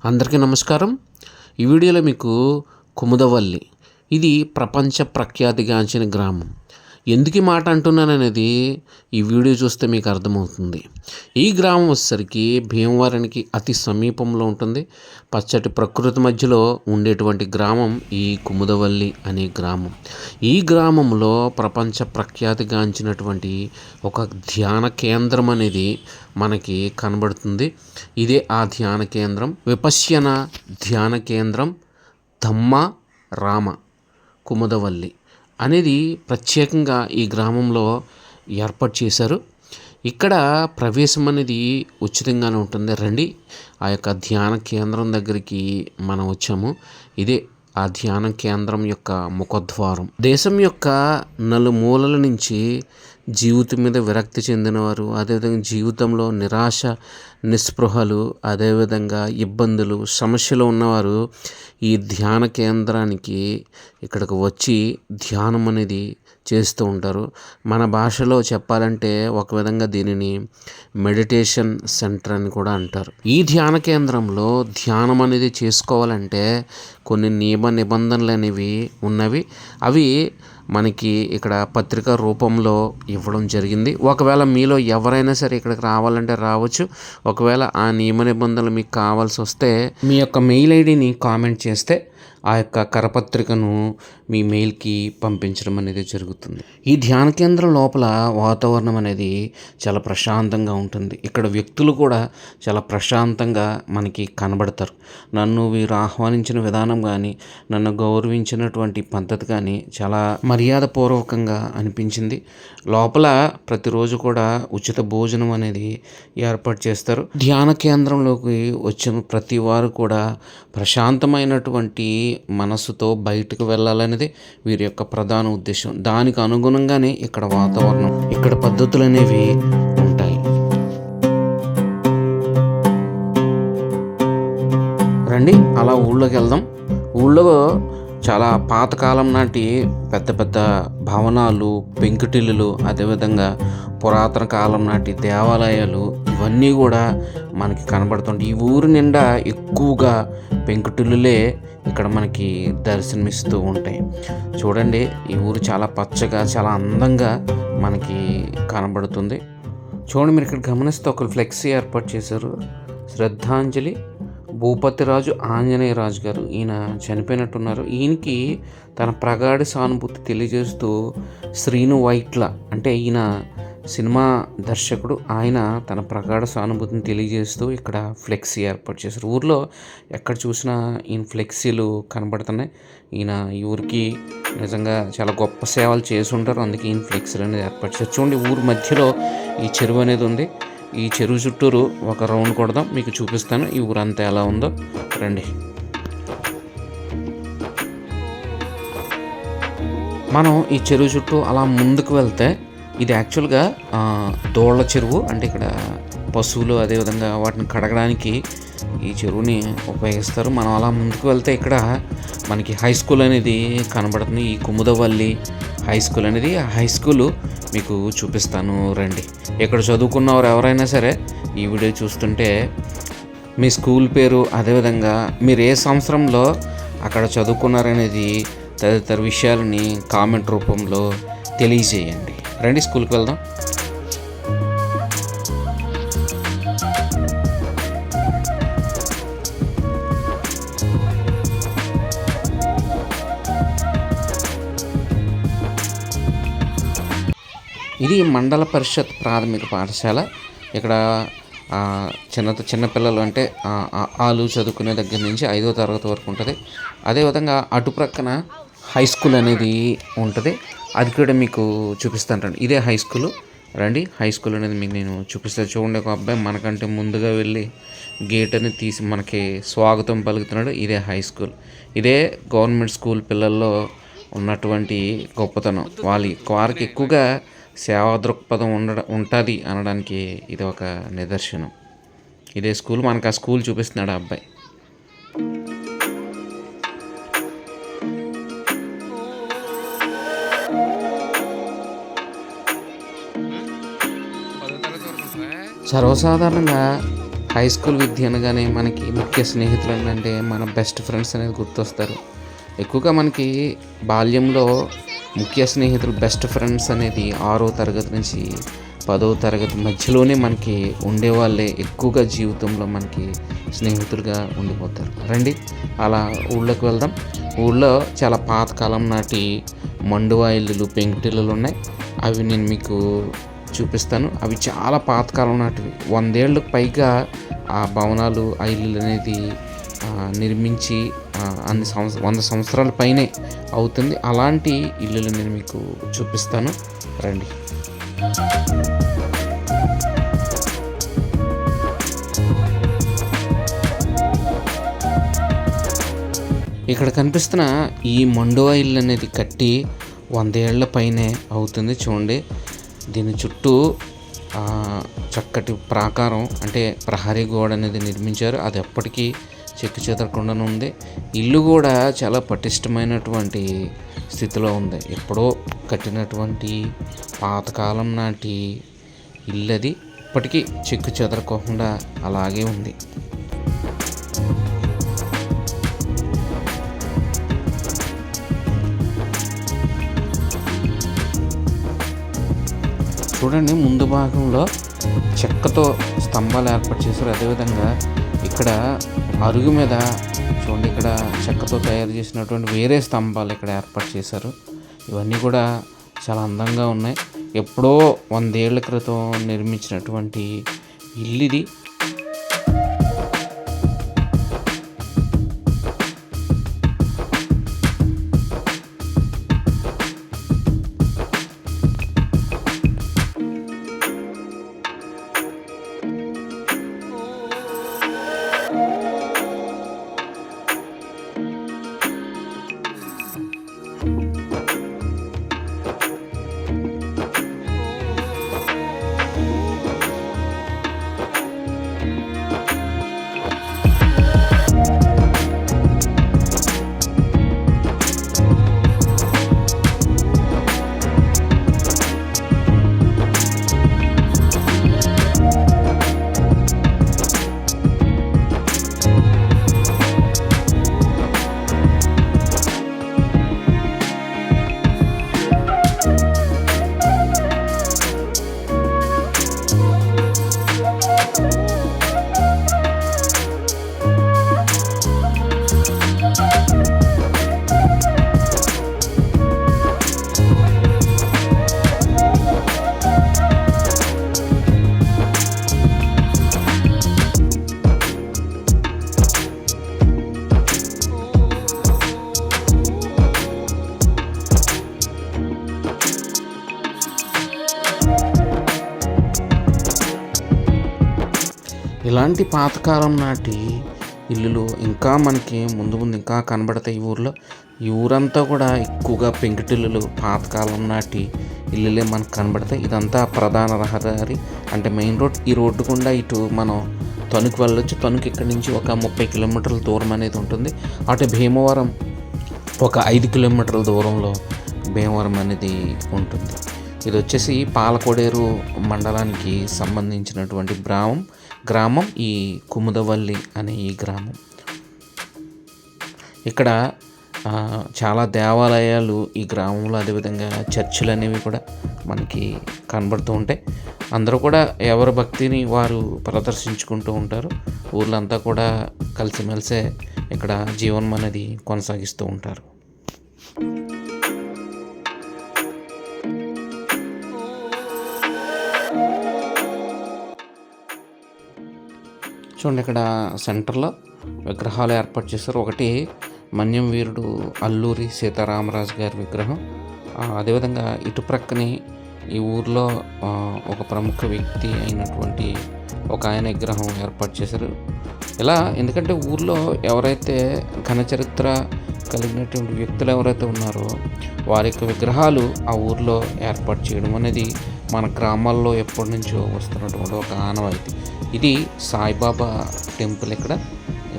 అందరికీ నమస్కారం. ఈ వీడియోలో మీకు కుముదవల్లి, ఇది ప్రపంచ ప్రఖ్యాతిగాంచిన గ్రామం. ఎందుకు ఈ మాట అంటున్నాననేది ఈ వీడియో చూస్తే మీకు అర్థమవుతుంది. ఈ గ్రామం వచ్చేసరికి భీమవరానికి అతి సమీపంలో ఉంటుంది. పచ్చటి ప్రకృతి మధ్యలో ఉండేటువంటి గ్రామం ఈ కుముదవల్లి అనే గ్రామం. ఈ గ్రామంలో ప్రపంచ ప్రఖ్యాతిగాంచినటువంటి ఒక ధ్యాన కేంద్రం అనేది మనకి కనబడుతుంది. ఇదే ఆ ధ్యాన కేంద్రం, విపశ్యన ధ్యాన కేంద్రం ధమ్మ రామ కుముదవల్లి అనేది ప్రత్యేకంగా ఈ గ్రామంలో ఏర్పాటు చేశారు. ఇక్కడ ప్రవేశం అనేది ఉచితంగానే ఉంటుంది. రండి, ఆ యొక్క ధ్యాన కేంద్రం దగ్గరికి మనం వచ్చాము. ఇదే ఆ ధ్యాన కేంద్రం యొక్క ముఖద్వారం. దేశం యొక్క నలుమూలల నుంచి జీవితం మీద విరక్తి చెందినవారు, అదేవిధంగా జీవితంలో నిరాశ నిస్పృహలు, అదేవిధంగా ఇబ్బందులు సమస్యలు ఉన్నవారు ఈ ధ్యాన కేంద్రానికి ఇక్కడికి వచ్చి ధ్యానం అనేది చేస్తూ ఉంటారు. మన భాషలో చెప్పాలంటే ఒక విధంగా దీనిని మెడిటేషన్ సెంటర్ అని కూడా అంటారు. ఈ ధ్యాన కేంద్రంలో ధ్యానం అనేది చేసుకోవాలంటే కొన్ని నియమ నిబంధనలు అనేవి ఉన్నవి. అవి మనకి ఇక్కడ పత్రిక రూపంలో ఇవ్వడం జరిగింది. ఒకవేళ మీలో ఎవరైనా సరే ఇక్కడికి రావాలంటే రావచ్చు. ఒకవేళ ఆ నియమ నిబంధనలు మీకు కావాల్సి వస్తే మీ యొక్క మెయిల్ ఐడిని కామెంట్ చేస్తే ఆ యొక్క కరపత్రికను మీ మెయిల్కి పంపించడం అనేది జరుగుతుంది. ఈ ధ్యాన కేంద్రం లోపల వాతావరణం అనేది చాలా ప్రశాంతంగా ఉంటుంది. ఇక్కడ వ్యక్తులు కూడా చాలా ప్రశాంతంగా మనకి కనబడతారు. నన్ను వీరు ఆహ్వానించిన విధానం కానీ, నన్ను గౌరవించినటువంటి పద్ధతి కానీ చాలా మర్యాదపూర్వకంగా అనిపించింది. లోపల ప్రతిరోజు కూడా ఉచిత భోజనం అనేది ఏర్పాటు చేస్తారు. ధ్యాన కేంద్రంలోకి వచ్చిన ప్రతి వారు కూడా ప్రశాంతమైనటువంటి మనసుతో బయటకు వెళ్ళాలనేది వీరి యొక్క ప్రధాన ఉద్దేశం. దానికి అనుగుణంగానే ఇక్కడ వాతావరణం, ఇక్కడ పద్ధతులు అనేవి ఉంటాయి. రండి, అలా ఊళ్ళోకి వెళ్దాం. ఊళ్ళో చాలా పాతకాలం నాటి పెద్ద పెద్ద భవనాలు, పెంకుటిల్లులు, అదేవిధంగా పురాతన కాలం నాటి దేవాలయాలు ఇవన్నీ కూడా మనకి కనబడుతుంటాయి. ఈ ఊరి నిండా ఎక్కువగా పెంకుటిల్లులే ఇక్కడ మనకి దర్శనమిస్తూ ఉంటాయి. చూడండి, ఈ ఊరు చాలా పచ్చగా, చాలా అందంగా మనకి కనబడుతుంది. చూడండి, మీరు ఇక్కడ గమనిస్తే ఒక ఫ్లెక్సీ ఏర్పాటు చేశారు. శ్రద్ధాంజలి భూపతిరాజు ఆంజనేయరాజు గారు, ఈయన చనిపోయినట్టున్నారు. ఈయనకి తన ప్రగాఢ సానుభూతి తెలియజేస్తూ శ్రీను వైట్ల, అంటే ఈయన సినిమా దర్శకుడు, ఆయన తన ప్రగాఢ సానుభూతిని తెలియజేస్తూ ఇక్కడ ఫ్లెక్సీ ఏర్పాటు చేశారు. ఊర్లో ఎక్కడ చూసినా ఈయన ఫ్లెక్సీలు కనబడుతున్నాయి. ఈయన ఈ ఊరికి నిజంగా చాలా గొప్ప సేవలు చేసి ఉంటారు. అందుకే ఈయన ఫ్లెక్సీలు అనేది ఏర్పాటు చేశారు. చూడండి, ఊరు మధ్యలో ఈ చెరువు అనేది ఉంది. ఈ చెరువు చుట్టూరు ఒక రౌండ్ కొడదాం, మీకు చూపిస్తాను ఈ ఊరంతా ఎలా ఉందో. రండి, మనం ఈ చెరువు చుట్టూ అలా ముందుకు వెళ్తే ఇది యాక్చువల్గా దోళ్ల చెరువు. అంటే ఇక్కడ పశువులు, అదేవిధంగా వాటిని కడగడానికి ఈ చెరువుని ఉపయోగిస్తారు. మనం అలా ముందుకు వెళ్తే ఇక్కడ మనకి హై స్కూల్ అనేది కనబడుతుంది. ఈ కుముదవల్లి హై స్కూల్ అనేది, ఆ హై స్కూలు మీకు చూపిస్తాను. రండి, ఇక్కడ చదువుకున్నవారు ఎవరైనా సరే ఈ వీడియో చూస్తుంటే మీ స్కూల్ పేరు, అదేవిధంగా మీరు ఏ సంవత్సరంలో అక్కడ చదువుకున్నారనేది తదితర విషయాలని కామెంట్ రూపంలో తెలియజేయండి. రండి, స్కూల్కి వెళ్దాం. ఇది మండల పరిషత్ ప్రాథమిక పాఠశాల. ఇక్కడ చిన్నపిల్లలు అంటే ఆలు చదువుకునే దగ్గర నుంచి 5వ తరగతి వరకు ఉంటుంది. అదేవిధంగా అటు ప్రక్కన హై స్కూల్ అనేది ఉంటుంది. అది కూడా మీకు చూపిస్తాను. రండి, ఇదే హై స్కూలు. రండి, హై స్కూల్ అనేది మీకు నేను చూపిస్తాను. చూడండి, ఒక అబ్బాయి మనకంటే ముందుగా వెళ్ళి గేట్ అనేది తీసి మనకి స్వాగతం పలుకుతున్నాడు. ఇదే హై స్కూల్. ఇదే గవర్నమెంట్ స్కూల్ పిల్లల్లో ఉన్నటువంటి గొప్పతనం. వారికి ఎక్కువగా సేవా దృక్పథం ఉంటుంది అనడానికి ఇది ఒక నిదర్శనం. ఇదే స్కూల్. మనకు ఆ స్కూల్ చూపిస్తున్నాడు ఆ అబ్బాయి. సర్వసాధారణంగా హై స్కూల్ విద్య అనగానే మనకి ముఖ్య స్నేహితులు అంటే మన బెస్ట్ ఫ్రెండ్స్ అనేది గుర్తొస్తారు. ఎక్కువగా మనకి బాల్యంలో ముఖ్య స్నేహితులు బెస్ట్ ఫ్రెండ్స్ అనేది 6వ తరగతి నుంచి 10వ తరగతి మధ్యలోనే మనకి ఉండేవాళ్ళే ఎక్కువగా జీవితంలో మనకి స్నేహితులుగా ఉండిపోతారు. రండి అలా ఊళ్ళోకి వెళ్దాం. ఊళ్ళో చాలా పాతకాలం నాటి మండువా ఇల్లులు, పెంకుటిల్లులు ఉన్నాయి. అవి నేను మీకు చూపిస్తాను. అవి చాలా పాతకాలం నాటివి. 100 ఏళ్ళకు పైగా ఆ భవనాలు, ఆ ఇల్లులు అనేది నిర్మించి 100 సంవత్సరాల పైనే అవుతుంది. అలాంటి ఇల్లులు నేను మీకు చూపిస్తాను. రండి. ఇక్కడ కనిపిస్తున్న ఈ మండువా ఇల్లు అనేది కట్టి 100 ఏళ్ల పైనే అవుతుంది. చూడండి, దీని చుట్టూ చక్కటి ప్రాకారం అంటే ప్రహరీ గోడ అనేది నిర్మించారు. అది ఎప్పటికీ చెక్కు చెదరకుండానే ఉంది. ఇల్లు కూడా చాలా పటిష్టమైనటువంటి స్థితిలో ఉంది. ఎప్పుడో కట్టినటువంటి పాతకాలం నాటి ఇల్లు అది. ఇప్పటికీ చెక్కు చెదరకోకుండా అలాగే ఉంది. చూడండి, ముందు భాగంలో చెక్కతో స్తంభాలు ఏర్పాటు చేశారు. అదేవిధంగా ఇక్కడ అరుగు మీద చూడండి, ఇక్కడ చెక్కతో తయారు చేసినటువంటి వేరే స్తంభాలు ఇక్కడ ఏర్పాటు చేశారు. ఇవన్నీ కూడా చాలా అందంగా ఉన్నాయి. ఎప్పుడో 100 ఏళ్ల క్రితం నిర్మించినటువంటి ఇల్లు ఇది. ఇలాంటి పాతకాలం నాటి ఇల్లులు ఇంకా మనకి ముందు ముందు ఇంకా కనబడతాయి ఈ ఊర్లో. ఈ ఊరంతా కూడా ఎక్కువగా పెంకుటిల్లులు, పాతకాలం నాటి ఇల్లులే మనకు కనబడతాయి. ఇదంతా ప్రధాన రహదారి అంటే మెయిన్ రోడ్. ఈ రోడ్డు గుండా ఇటు మనం తణుకు వెళ్ళొచ్చు. తణుకు ఇక్కడి నుంచి ఒక 30 కిలోమీటర్ల దూరం అనేది ఉంటుంది. అటు భీమవరం ఒక 5 కిలోమీటర్ల దూరంలో భీమవరం అనేది ఉంటుంది. ఇది వచ్చేసి పాలకోడేరు మండలానికి సంబంధించినటువంటి గ్రామం ఈ కుముదవల్లి అనే ఈ గ్రామం. ఇక్కడ చాలా దేవాలయాలు ఈ గ్రామంలో, అదేవిధంగా చర్చిలు అనేవి కూడా మనకి కనబడుతూ ఉంటాయి. అందరూ కూడా ఎవరి భక్తిని వారు ప్రదర్శించుకుంటూ ఉంటారు. ఊర్లంతా కూడా కలిసిమెలిసే ఇక్కడ జీవనం అనేది కొనసాగిస్తూ ఉంటారు. చూడండి, ఇక్కడ సెంటర్లో విగ్రహాలు ఏర్పాటు చేశారు. ఒకటి మన్యం వీరుడు అల్లూరి సీతారామరాజు గారి విగ్రహం. అదేవిధంగా ఇటు ప్రక్కనే ఈ ఊర్లో ఒక ప్రముఖ వ్యక్తి అయినటువంటి ఒక ఆయన విగ్రహం ఏర్పాటు చేశారు. ఇలా ఎందుకంటే ఊర్లో ఎవరైతే ఘనచరిత్ర కలిగినటువంటి వ్యక్తులు ఎవరైతే ఉన్నారో వారి యొక్క విగ్రహాలు ఆ ఊర్లో ఏర్పాటు చేయడం అనేది మన గ్రామాల్లో ఎప్పటి నుంచో వస్తున్నటువంటి ఒక ఆనవాయితీ. ఇది సాయిబాబా టెంపుల్. ఇక్కడ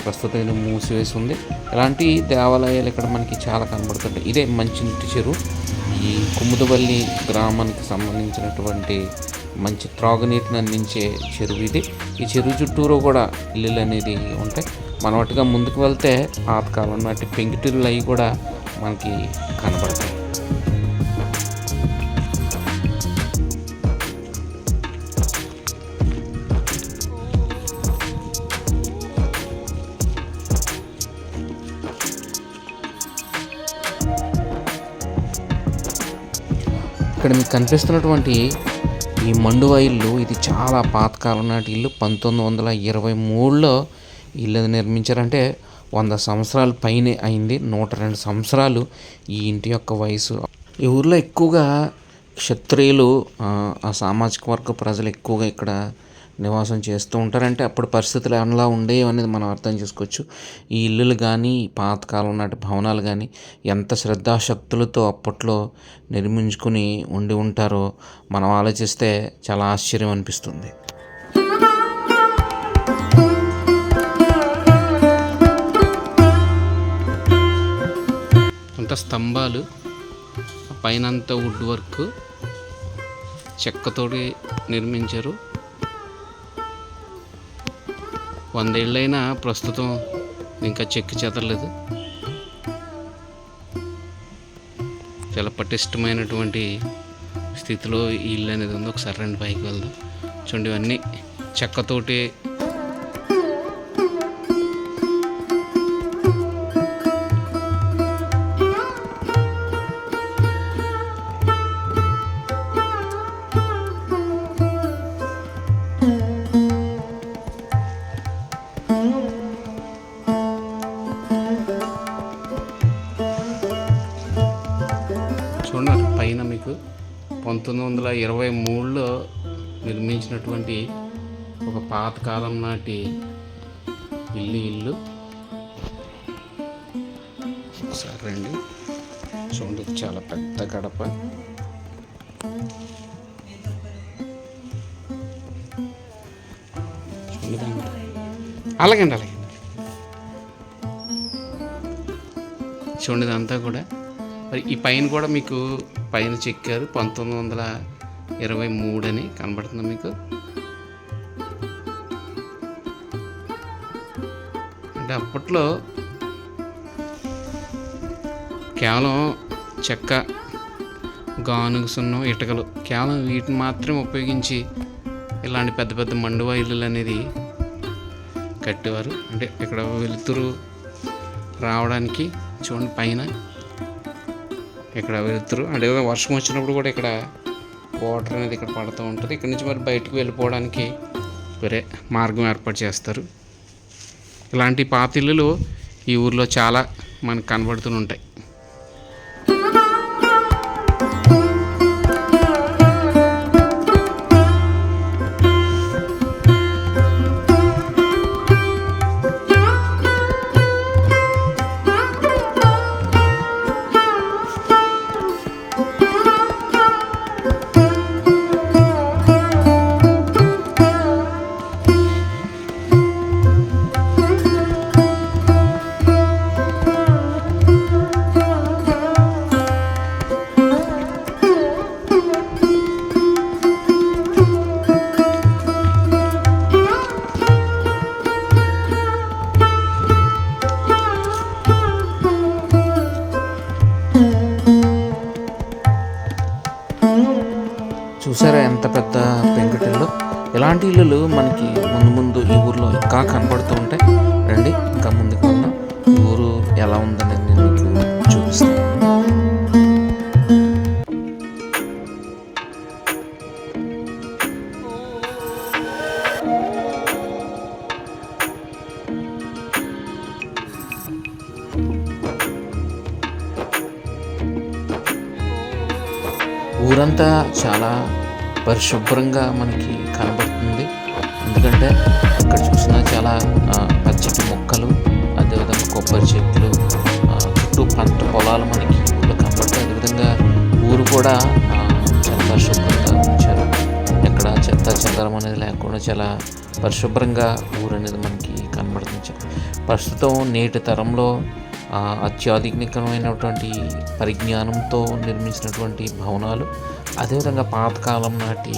ప్రస్తుతం మూసివేసి ఉంది. ఇలాంటి దేవాలయాలు ఇక్కడ మనకి చాలా కనబడుతుంటాయి. ఇదే మంచినీటి చెరువు. ఈ కుముదవల్లి గ్రామానికి సంబంధించినటువంటి మంచి త్రాగునీటిని అందించే చెరువు ఇది. ఈ చెరువు చుట్టూరు కూడా ఇల్లులు అనేది ఉంటాయి. మనం అటుగా ముందుకు వెళ్తే పాతకాలం నాటి పెంకుటిల్లు అవి కూడా మనకి కనబడతాయి. ఇక్కడ మీకు కనిపిస్తున్నటువంటి ఈ మండువా ఇల్లు ఇది చాలా పాతకాలం నాటి ఇల్లు. 1923లో ఇల్లు నిర్మించారంటే 100 సంవత్సరాల పైనే అయింది. 102 సంవత్సరాలు ఈ ఇంటి యొక్క వయసు. ఈ ఊర్లో ఎక్కువగా క్షత్రియులు, ఆ సామాజిక వర్గ ప్రజలు ఎక్కువగా ఇక్కడ నివాసం చేస్తూ ఉంటారంటే అప్పుడు పరిస్థితులు ఎలా ఉండేవి అనేది మనం అర్థం చేసుకోవచ్చు. ఈ ఇల్లులు కానీ, పాతకాలం నాటి భవనాలు కానీ ఎంత శ్రద్ధాశక్తులతో అప్పట్లో నిర్మించుకుని ఉండి ఉంటారో మనం ఆలోచిస్తే చాలా ఆశ్చర్యం అనిపిస్తుంది. అంత స్తంభాలు, పైన అంతా వుడ్ వర్క్ చెక్కతోటి నిర్మించారు. 100 ఏళ్ళైనా ప్రస్తుతం ఇంకా చెక్కి చెదరలేదు. చాలా పటిష్టమైనటువంటి స్థితిలో ఈ ఇల్లు అనేది ఉంది. ఒకసారి రండి పైకి వెళ్దాం. చూడండి, ఇవన్నీ చెక్కతోటి చూడండి. పైన మీకు 1923లో నిర్మించినటువంటి ఒక పాతకాలం నాటి ఇల్లు. ఒకసారి రండి, చూడండి, చాలా పెద్ద గడప. అలాగండి చూడండి, ఇదంతా కూడా మరి ఈ పైన కూడా మీకు పైన చెక్కారు. 1923 అని కనబడుతుంది మీకు. అంటే అప్పట్లో కేవలం చెక్క, గానుగ, సున్నం, ఇటుకలు కేవలం వీటిని మాత్రమే ఉపయోగించి ఇలాంటి పెద్ద పెద్ద మండువా ఇల్లులు అనేది కట్టేవారు. అంటే ఇక్కడ వెలుతురు రావడానికి చూడండి, పైన ఇక్కడ వెలుతురు, అంటే వర్షం వచ్చినప్పుడు కూడా ఇక్కడ వాటర్ అనేది ఇక్కడ పడుతూ ఉంటుంది. ఇక్కడ నుంచి మరి బయటకు వెళ్ళిపోవడానికి వేరే మార్గం ఏర్పాటు చేస్తారు. ఇలాంటి పాత ఇల్లులు ఈ ఊర్లో చాలా మనకు కనబడుతూ ఉంటాయి. చూసారా ఎంత పెద్ద పెంకుటిల్లు. ఇలాంటి ఇల్లులు మనకి ముందు ఈ ఊర్లో ఇంకా కనపడుతూ ఉంటాయి. రండి, ఇంకా ముందుకు వెళ్దాం. ఈ ఊరు ఎలా ఉందనేది నేను మీకు చూపిస్తాను. ఊరంతా చాలా పరిశుభ్రంగా మనకి కనబడుతుంది. ఎందుకంటే ఇక్కడ చూసినా చాలా పచ్చటి మొక్కలు, అదేవిధంగా కొబ్బరి చెట్లు, చుట్టూ పంట పొలాలు మనకి ఊళ్ళో కనబడతాయి. అదేవిధంగా ఊరు కూడా చాలా పరిశుభ్రంగా ఉంచారు. ఎక్కడ చెత్త చెదారం అనేది లేకుండా చాలా పరిశుభ్రంగా ఊరు అనేది మనకి కనబడుతుంది. ప్రస్తుతం నేటి తరంలో అత్యాధునికమైనటువంటి పరిజ్ఞానంతో నిర్మించినటువంటి భవనాలు, అదేవిధంగా పాతకాలం నాటి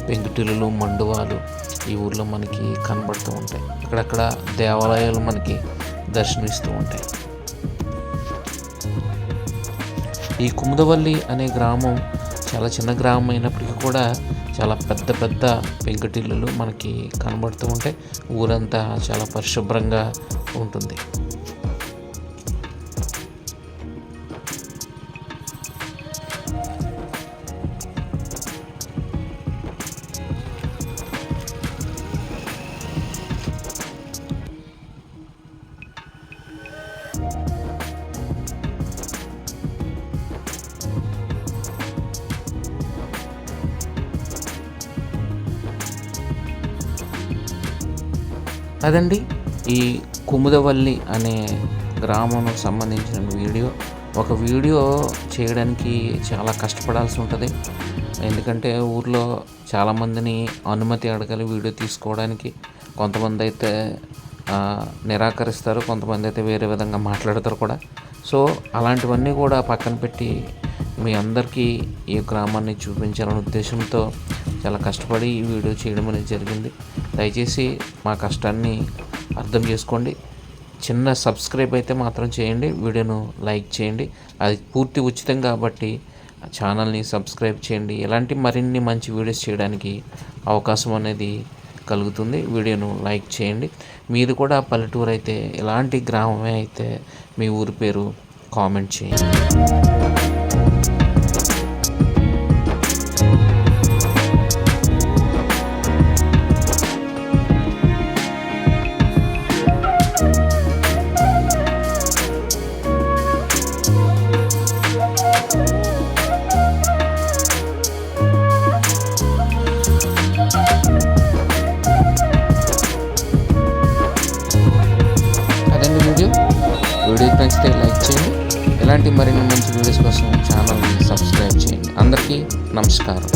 పెంకుటిల్లులు, మండువాలు ఈ ఊర్లో మనకి కనబడుతూ ఉంటాయి. అక్కడక్కడ దేవాలయాలు మనకి దర్శనమిస్తూ ఉంటాయి. ఈ కుముదవల్లి అనే గ్రామం చాలా చిన్న గ్రామం అయినప్పటికీ కూడా చాలా పెద్ద పెద్ద పెంకుటిల్లులు మనకి కనబడుతూ ఉంటాయి. ఊరంతా చాలా పరిశుభ్రంగా ఉంటుంది. అదండి ఈ కుముదవల్లి అనే గ్రామంకు సంబంధించిన వీడియో. ఒక వీడియో చేయడానికి చాలా కష్టపడాల్సి ఉంటుంది. ఎందుకంటే ఊర్లో చాలామందిని అనుమతి అడగాలి వీడియో తీసుకోవడానికి. కొంతమంది అయితే నిరాకరిస్తారు, కొంతమంది అయితే వేరే విధంగా మాట్లాడతారు కూడా. సో అలాంటివన్నీ కూడా పక్కన పెట్టి మీ అందరికీ ఈ గ్రామాన్ని చూపించాలనే ఉద్దేశంతో చాలా కష్టపడి ఈ వీడియో చేయడం అనేది జరిగింది. దయచేసి మా కష్టాన్ని అర్థం చేసుకోండి. చిన్న సబ్స్క్రైబ్ అయితే మాత్రం చేయండి, వీడియోను లైక్ చేయండి. అది పూర్తి ఉచితం కాబట్టి ఛానల్ని సబ్స్క్రైబ్ చేయండి. ఇలాంటి మరిన్ని మంచి వీడియోస్ చేయడానికి అవకాశం అనేది కలుగుతుంది. వీడియోను లైక్ చేయండి. మీది కూడా పల్లెటూరు అయితే, ఇలాంటి గ్రామమే అయితే మీ ఊరి పేరు కామెంట్ చేయండి. వీడియో నచ్చితే లైక్ చేయండి. ఇలాంటి మరిన్ని మంచి వీడియోస్ కోసం ఛానల్ని సబ్స్క్రైబ్ చేయండి. అందరికీ నమస్కారం.